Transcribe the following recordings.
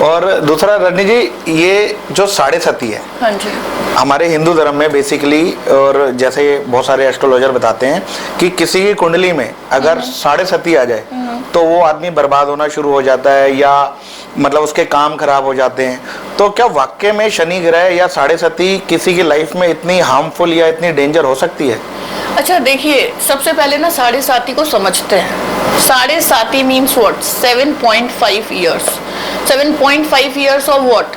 और दूसरा रजनी जी, ये जो साढ़े सती है, हाँ जी, हमारे हिंदू धर्म में बेसिकली, और जैसे बहुत सारे एस्ट्रोलॉजर बताते हैं कि किसी की कुंडली में अगर साढ़े सती आ जाए तो वो आदमी बर्बाद होना शुरू हो जाता है, या मतलब उसके काम खराब हो जाते हैं। तो क्या वाकई में शनि ग्रह या साढ़े सती किसी की लाइफ में इतनी हार्मफुल या इतनी डेंजर हो सकती है? अच्छा देखिए, सबसे पहले ना साढ़े साती को समझते हैं। साढ़े साती means what? 7.5 years. 7.5 years of what?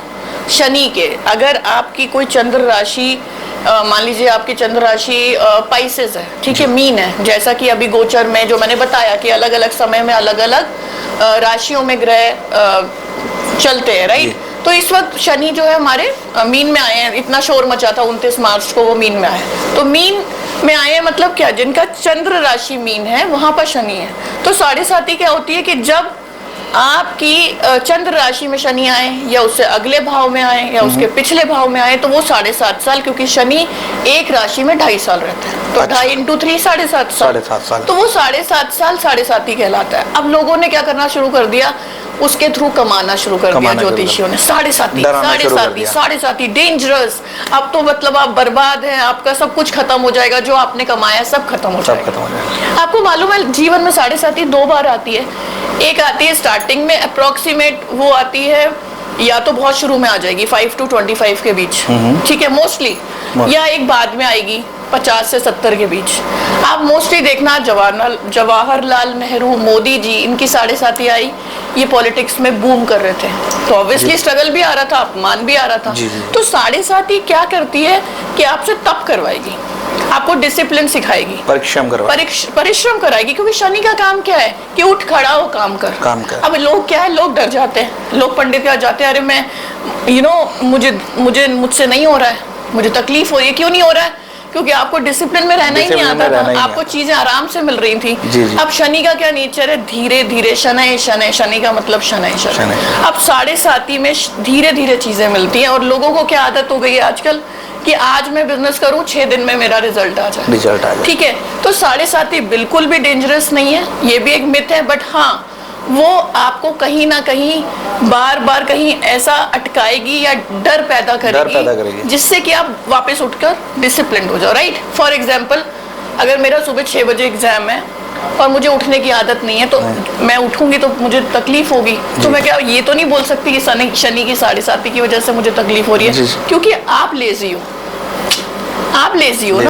Shani के। अगर आपकी कोई चंद्र राशि, मान लीजिए आपकी चंद्र राशि पाइसेस है, ठीक है, मीन है, जैसा कि अभी गोचर में जो मैंने बताया कि अलग अलग समय में अलग अलग राशियों में ग्रह चलते हैं, राइट? तो इस वक्त शनि जो है हमारे मीन में आए हैं। इतना शोर मचा था 29 मार्च को वो मीन में आए, तो मीन में आए हैं मतलब क्या? जिनका चंद्र राशि मीन है वहां पर शनि है। तो साढ़े साती क्या होती है कि जब आपकी चंद्र राशि में शनि आए, या उससे अगले भाव में आए, या उसके पिछले भाव में आए, तो वो 7.5 साल, क्योंकि शनि एक राशि में 2.5 साल रहता है, तो 2.5 × 3 7.5 साल। 7.5 साल, तो वो 7.5 साल साढ़े साती कहलाता है। अब लोगों ने क्या करना शुरू कर दिया, उसके थ्रू कमाना शुरू कर दिया ज्योतिषियों ने। साढ़े साती डेंजरस, अब तो मतलब आप बर्बाद हैं, आपका सब कुछ खत्म हो जाएगा, जो आपने कमाया सब खत्म हो जाएगा। आपको मालूम है जीवन में साढ़े साती 2 बार आती है। एक आती है स्टार्टिंग में, अप्रोक्सीमेट वो आती है, या तो बहुत शुरू में आ जाएगी 5 to 25 के बीच, ठीक है, मोस्टली, या एक बाद में आएगी 50 से 70 के बीच। आप मोस्टली देखना जवाहरलाल नेहरू, मोदी जी, इनकी साढ़े साती आई, ये पॉलिटिक्स में बूम कर रहे थे, तो ऑब्वियसली स्ट्रगल भी आ रहा था, अपमान भी आ रहा था। तो साढ़े साती क्या करती है कि आपसे तप करवाएगी, आपको डिसिप्लिन सिखाएगी, परिश्रम कराएगी, क्योंकि शनि का काम क्या है कि उठ खड़ा हो, काम कर। अब लोग क्या है, लोग डर जाते हैं, लोग पंडित क्या जाते हैं, अरे मैं मुझसे नहीं हो रहा है, मुझे तकलीफ हो रही है। क्यों नहीं हो रहा है? क्योंकि आपको डिसिप्लिन में रहना ही नहीं आता था, आपको चीजें आराम से मिल रही थी। अब शनि का क्या नेचर है? धीरे धीरे, शनै शनै, शनि का मतलब शनै शनै। अब साढ़े साती में धीरे धीरे चीजें मिलती हैं, और लोगों को क्या आदत हो गई है आजकल कि आज मैं बिजनेस करूं, 6 दिन में मेरा रिजल्ट आ जाए, ठीक है। तो साढ़े साती बिल्कुल भी डेंजरस नहीं है, ये भी एक मिथ है, बट हाँ, वो आपको कहीं ना कहीं बार बार कहीं ऐसा अटकाएगी या डर पैदा करेगी, जिससे कि आप वापस उठकर डिसिप्लिन हो जाओ, राइट? फॉर एग्जाम्पल, अगर मेरा सुबह 6 बजे एग्जाम है और मुझे उठने की आदत नहीं है, तो मैं उठूंगी तो मुझे तकलीफ होगी, तो मैं क्या ये तो नहीं बोल सकती कि शनि की साढ़े साती की वजह से मुझे तकलीफ हो रही है, क्योंकि आप लेजी हो ना।